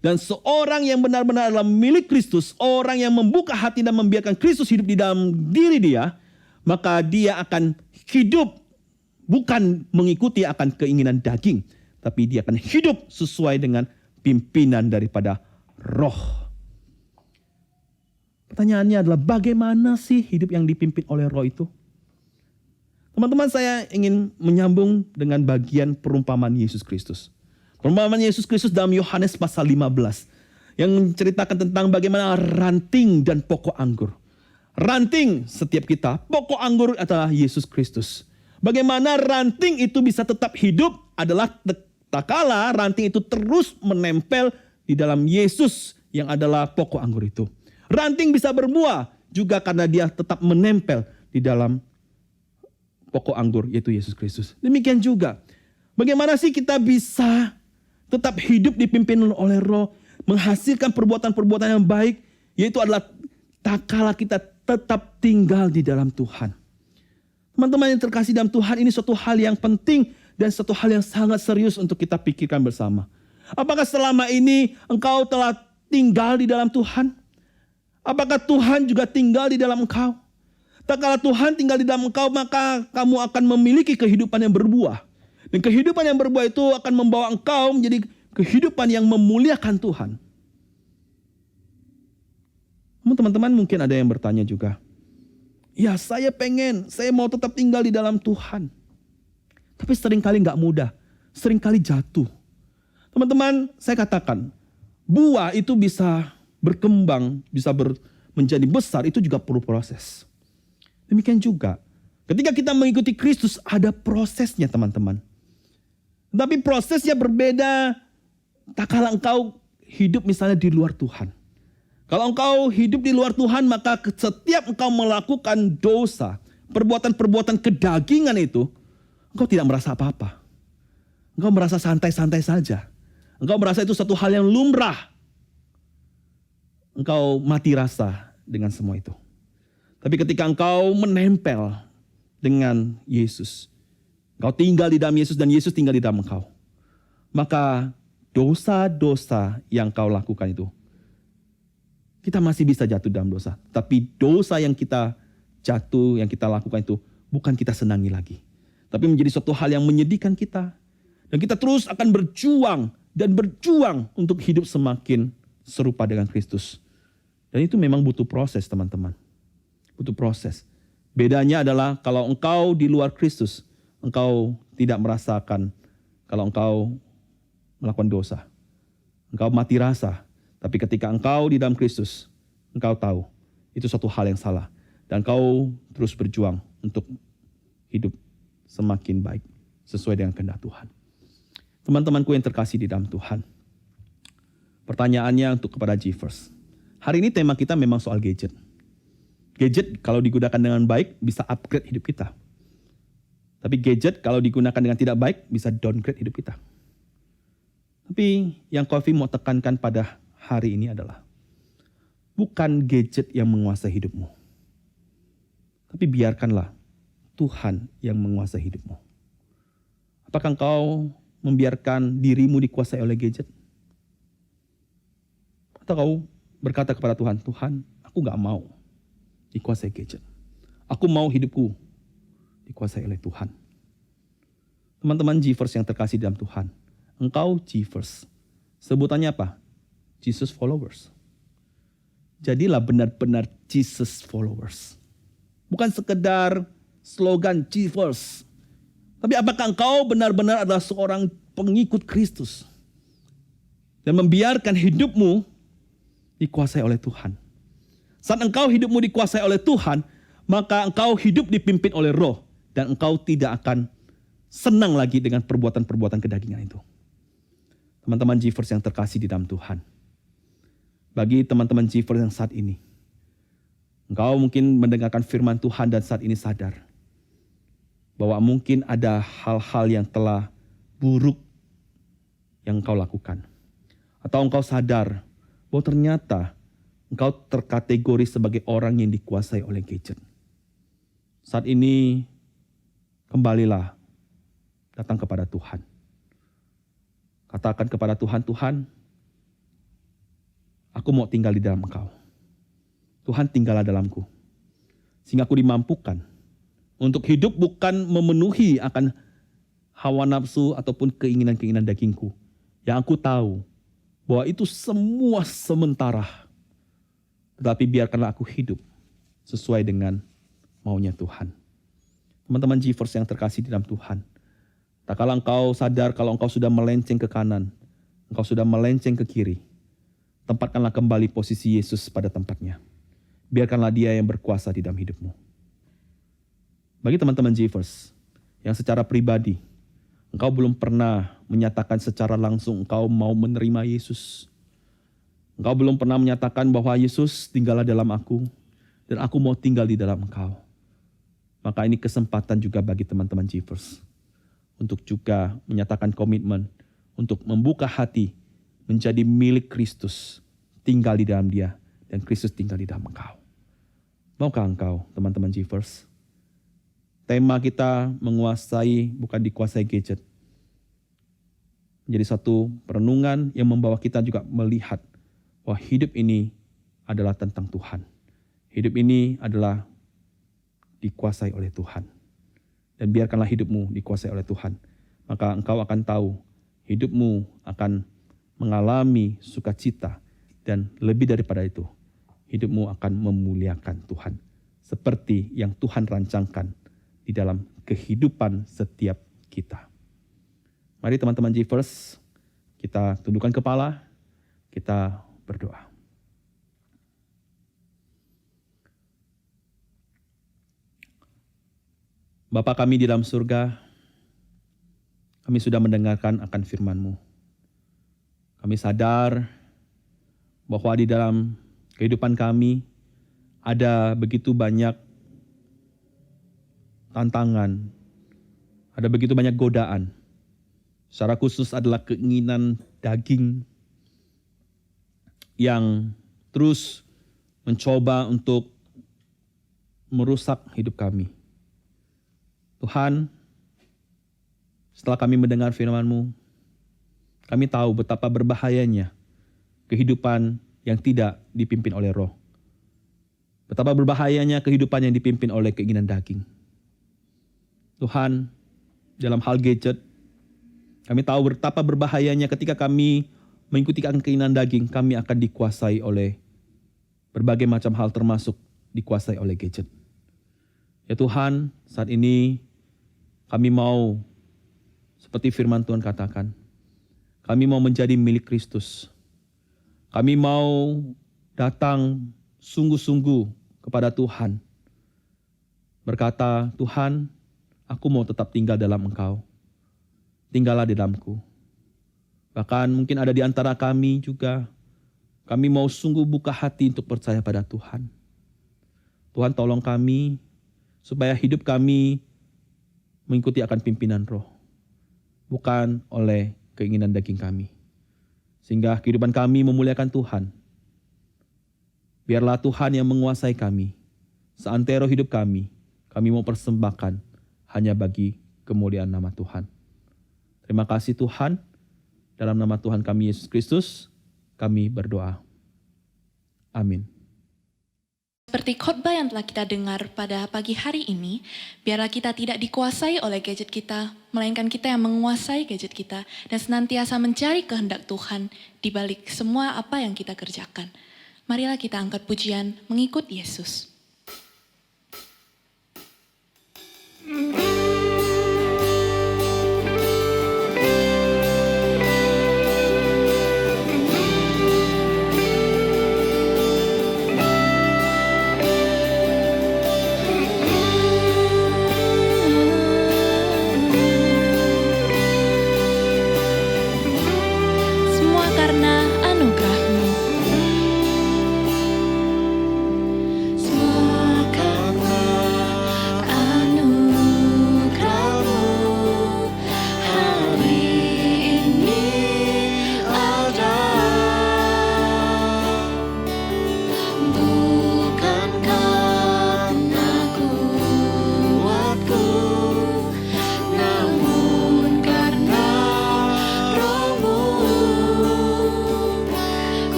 Speaker 4: Dan seorang yang benar-benar adalah milik Kristus, orang yang membuka hati dan membiarkan Kristus hidup di dalam diri dia, maka dia akan hidup bukan mengikuti akan keinginan daging, tapi dia akan hidup sesuai dengan pimpinan daripada roh. Pertanyaannya adalah bagaimana sih hidup yang dipimpin oleh roh itu? Teman-teman, saya ingin menyambung dengan bagian perumpamaan Yesus Kristus. Perumpamaan Yesus Kristus dalam Yohanes pasal 15 yang menceritakan tentang bagaimana ranting dan pokok anggur. Ranting setiap kita, pokok anggur adalah Yesus Kristus. Bagaimana ranting itu bisa tetap hidup adalah tak kala ranting itu terus menempel di dalam Yesus yang adalah pokok anggur itu. Ranting bisa berbuah juga karena dia tetap menempel di dalam pokok anggur yaitu Yesus Kristus. Demikian juga, bagaimana sih kita bisa tetap hidup dipimpin oleh roh, menghasilkan perbuatan-perbuatan yang baik, yaitu adalah tak kala kita tetap tinggal di dalam Tuhan. Teman-teman yang terkasih dalam Tuhan, ini suatu hal yang penting dan suatu hal yang sangat serius untuk kita pikirkan bersama. Apakah selama ini engkau telah tinggal di dalam Tuhan? Apakah Tuhan juga tinggal di dalam engkau? Tak kala Tuhan tinggal di dalam engkau, maka kamu akan memiliki kehidupan yang berbuah. Dan kehidupan yang berbuah itu akan membawa engkau menjadi kehidupan yang memuliakan Tuhan. Teman-teman mungkin ada yang bertanya juga, ya saya mau tetap tinggal di dalam Tuhan. Tapi seringkali gak mudah, seringkali jatuh. Teman-teman, saya katakan, buah itu bisa berkembang, bisa menjadi besar, itu juga perlu proses. Demikian juga, ketika kita mengikuti Kristus ada prosesnya teman-teman. Tapi prosesnya berbeda tak kala engkau hidup misalnya di luar Tuhan. Kalau engkau hidup di luar Tuhan, maka setiap engkau melakukan dosa, perbuatan-perbuatan kedagingan itu, engkau tidak merasa apa-apa. Engkau merasa santai-santai saja. Engkau merasa itu satu hal yang lumrah. Engkau mati rasa dengan semua itu. Tapi ketika engkau menempel dengan Yesus, engkau tinggal di dalam Yesus dan Yesus tinggal di dalam engkau, maka dosa-dosa yang kau lakukan itu, kita masih bisa jatuh dalam dosa. Tapi dosa yang kita jatuh, yang kita lakukan itu bukan kita senangi lagi. Tapi menjadi suatu hal yang menyedihkan kita. Dan kita terus akan berjuang untuk hidup semakin serupa dengan Kristus. Dan itu memang butuh proses teman-teman. Butuh proses. Bedanya adalah kalau engkau di luar Kristus, engkau tidak merasakan kalau engkau melakukan dosa. Engkau mati rasa. Tapi ketika engkau di dalam Kristus, engkau tahu itu suatu hal yang salah. Dan engkau terus berjuang untuk hidup semakin baik sesuai dengan kehendak Tuhan. Teman-temanku yang terkasih di dalam Tuhan. Pertanyaannya untuk kepada G-First. Hari ini tema kita memang soal gadget. Gadget kalau digunakan dengan baik bisa upgrade hidup kita. Tapi gadget kalau digunakan dengan tidak baik bisa downgrade hidup kita. Tapi yang Coffee mau tekankan pada hari ini adalah bukan gadget yang menguasai hidupmu. Tapi biarkanlah Tuhan yang menguasai hidupmu. Apakah engkau membiarkan dirimu dikuasai oleh gadget? Atau kau berkata kepada Tuhan, Tuhan, aku gak mau dikuasai gadget. Aku mau hidupku dikuasai oleh Tuhan. Teman-teman G-First yang terkasih dalam Tuhan. Engkau G-First. Sebutannya apa? Jesus followers. Jadilah benar-benar Jesus followers. Bukan sekedar slogan G-Verse. Tapi apakah engkau benar-benar adalah seorang pengikut Kristus dan membiarkan hidupmu dikuasai oleh Tuhan? Saat engkau hidupmu dikuasai oleh Tuhan, maka engkau hidup dipimpin oleh Roh dan engkau tidak akan senang lagi dengan perbuatan-perbuatan kedagingan itu. Teman-teman G-Verse yang terkasih di dalam Tuhan. Bagi teman-teman G-Verse yang saat ini, engkau mungkin mendengarkan firman Tuhan dan saat ini sadar bahwa mungkin ada hal-hal yang telah buruk yang engkau lakukan. Atau engkau sadar bahwa ternyata engkau terkategori sebagai orang yang dikuasai oleh gadget. Saat ini, kembalilah datang kepada Tuhan. Katakan kepada Tuhan, Tuhan, aku mau tinggal di dalam Engkau. Tuhan, tinggallah dalamku. Sehingga aku dimampukan untuk hidup bukan memenuhi akan hawa nafsu ataupun keinginan-keinginan dagingku. Yang aku tahu bahwa itu semua sementara. Tetapi biarkanlah aku hidup sesuai dengan maunya Tuhan. Teman-teman G-Verse yang terkasih di dalam Tuhan. Tak kala engkau sadar kalau engkau sudah melenceng ke kanan, engkau sudah melenceng ke kiri, tempatkanlah kembali posisi Yesus pada tempatnya. Biarkanlah dia yang berkuasa di dalam hidupmu. Bagi teman-teman G-Verse yang secara pribadi, engkau belum pernah menyatakan secara langsung engkau mau menerima Yesus. Engkau belum pernah menyatakan bahwa Yesus tinggallah dalam aku dan aku mau tinggal di dalam engkau. Maka ini kesempatan juga bagi teman-teman G-Verse untuk juga menyatakan komitmen untuk membuka hati menjadi milik Kristus, tinggal di dalam dia dan Kristus tinggal di dalam engkau. Maukah engkau, teman-teman G-Verse? Tema kita menguasai bukan dikuasai gadget. Menjadi satu perenungan yang membawa kita juga melihat bahwa hidup ini adalah tentang Tuhan. Hidup ini adalah dikuasai oleh Tuhan. Dan biarkanlah hidupmu dikuasai oleh Tuhan. Maka engkau akan tahu hidupmu akan mengalami sukacita. Dan lebih daripada itu, hidupmu akan memuliakan Tuhan. Seperti yang Tuhan rancangkan di dalam kehidupan setiap kita. Mari teman-teman G-Verse, kita tundukkan kepala, kita berdoa. Bapa kami di dalam surga, kami sudah mendengarkan akan firman-Mu. Kami sadar bahwa di dalam kehidupan kami ada begitu banyak tantangan, ada begitu banyak godaan. Secara khusus adalah keinginan daging yang terus mencoba untuk merusak hidup kami. Tuhan, setelah kami mendengar firman-Mu, kami tahu betapa berbahayanya kehidupan yang tidak dipimpin oleh Roh. Betapa berbahayanya kehidupan yang dipimpin oleh keinginan daging. Tuhan, dalam hal gadget, kami tahu betapa berbahayanya ketika kami mengikuti keinginan daging, kami akan dikuasai oleh berbagai macam hal termasuk dikuasai oleh gadget. Ya Tuhan, saat ini kami mau, seperti firman Tuhan katakan, kami mau menjadi milik Kristus. Kami mau datang sungguh-sungguh kepada Tuhan. Berkata, Tuhan, aku mau tetap tinggal dalam Engkau. Tinggallah di dalamku. Bahkan mungkin ada di antara kami juga, kami mau sungguh buka hati untuk percaya pada Tuhan. Tuhan tolong kami, supaya hidup kami mengikuti akan pimpinan Roh, bukan oleh keinginan daging kami. Sehingga kehidupan kami memuliakan Tuhan. Biarlah Tuhan yang menguasai kami. Seantero hidup kami mau persembahkan hanya bagi kemuliaan nama Tuhan. Terima kasih Tuhan. Dalam nama Tuhan kami Yesus Kristus, kami berdoa. Amin.
Speaker 2: Seperti khotbah yang telah kita dengar pada pagi hari ini, biarlah kita tidak dikuasai oleh gadget kita, melainkan kita yang menguasai gadget kita dan senantiasa mencari kehendak Tuhan di balik semua apa yang kita kerjakan. Marilah kita angkat pujian mengikut Yesus.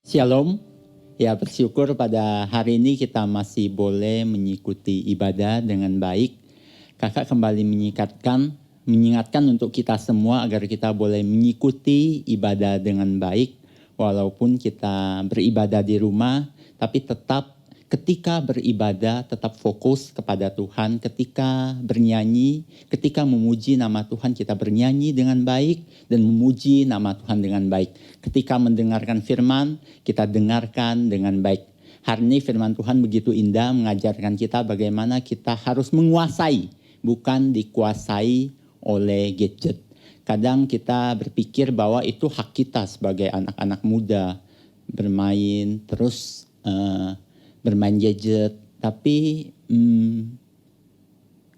Speaker 5: Shalom, ya bersyukur pada hari ini kita masih boleh mengikuti ibadah dengan baik. Kakak kembali mengingatkan untuk kita semua agar kita boleh mengikuti ibadah dengan baik. Walaupun kita beribadah di rumah, tapi tetap ketika beribadah tetap fokus kepada Tuhan. Ketika bernyanyi, ketika memuji nama Tuhan, kita bernyanyi dengan baik dan memuji nama Tuhan dengan baik. Ketika mendengarkan firman, kita dengarkan dengan baik. Hari ini firman Tuhan begitu indah mengajarkan kita bagaimana kita harus menguasai, bukan dikuasai oleh gadget. Kadang kita berpikir bahwa itu hak kita sebagai anak-anak muda bermain gadget, tapi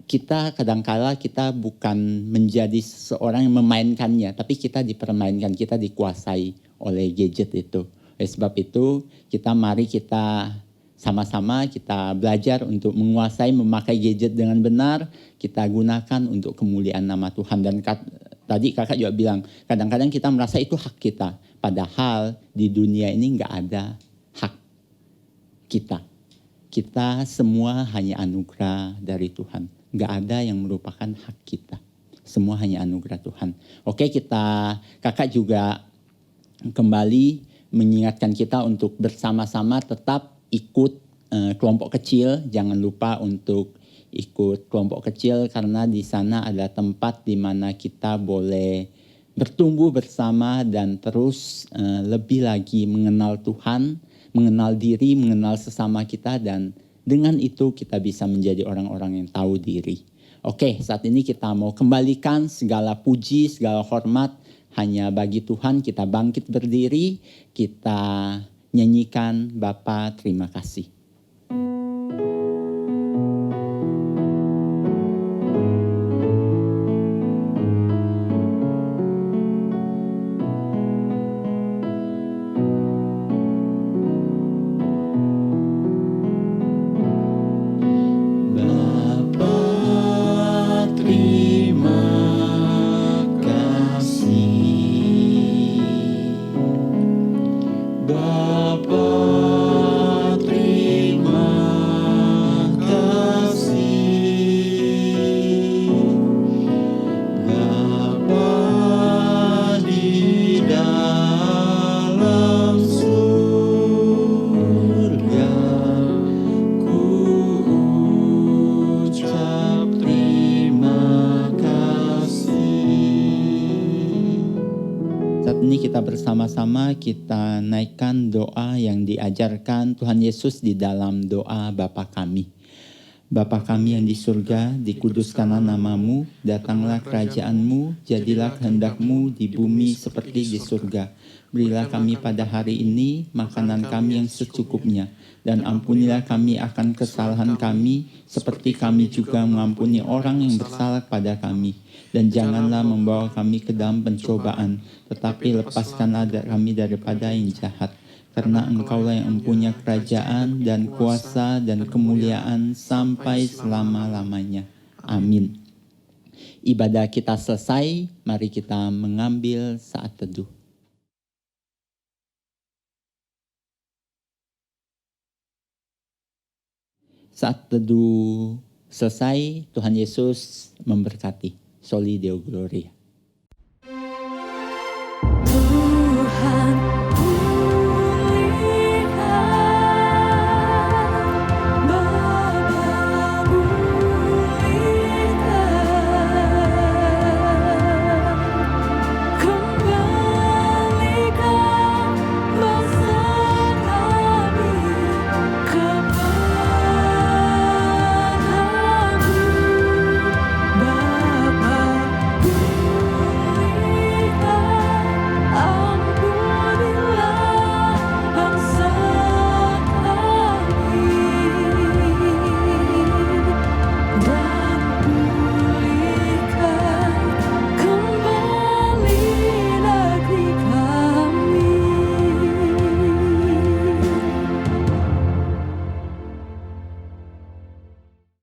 Speaker 5: kita kadangkala kita bukan menjadi seseorang yang memainkannya, tapi kita dipermainkan, kita dikuasai oleh gadget itu. Oleh sebab itu mari kita sama-sama kita belajar untuk menguasai memakai gadget dengan benar, kita gunakan untuk kemuliaan nama Tuhan. Dan tadi kakak juga bilang, kadang-kadang kita merasa itu hak kita, padahal di dunia ini nggak ada hak kita. Kita semua hanya anugerah dari Tuhan. Nggak ada yang merupakan hak kita. Semua hanya anugerah Tuhan. Oke, kakak juga kembali mengingatkan kita untuk bersama-sama tetap ikut kelompok kecil. Jangan lupa untuk ikut kelompok kecil karena di sana ada tempat di mana kita boleh bertumbuh bersama dan terus lebih lagi mengenal Tuhan, mengenal diri, mengenal sesama kita, dan dengan itu kita bisa menjadi orang-orang yang tahu diri. Oke, saat ini kita mau kembalikan segala puji, segala hormat hanya bagi Tuhan. Kita bangkit berdiri, kita nyanyikan Bapa terima kasih. Bersama-sama kita naikkan doa yang diajarkan Tuhan Yesus di dalam doa Bapa kami. Bapa kami yang di surga, dikuduskanlah namamu, datanglah kerajaanmu, jadilah kehendak-Mu di bumi seperti di surga. Berilah kami pada hari ini makanan kami yang secukupnya, dan ampunilah kami akan kesalahan kami, seperti kami juga mengampuni orang yang bersalah pada kami. Dan janganlah membawa kami ke dalam pencobaan, tetapi lepaskanlah kami daripada yang jahat. Karena Engkaulah yang mempunyai kerajaan dan kuasa dan kemuliaan sampai selama-lamanya. Amin. Ibadah kita selesai, mari kita mengambil saat teduh. Saat teduh selesai, Tuhan Yesus memberkati. Soli Deo Gloria.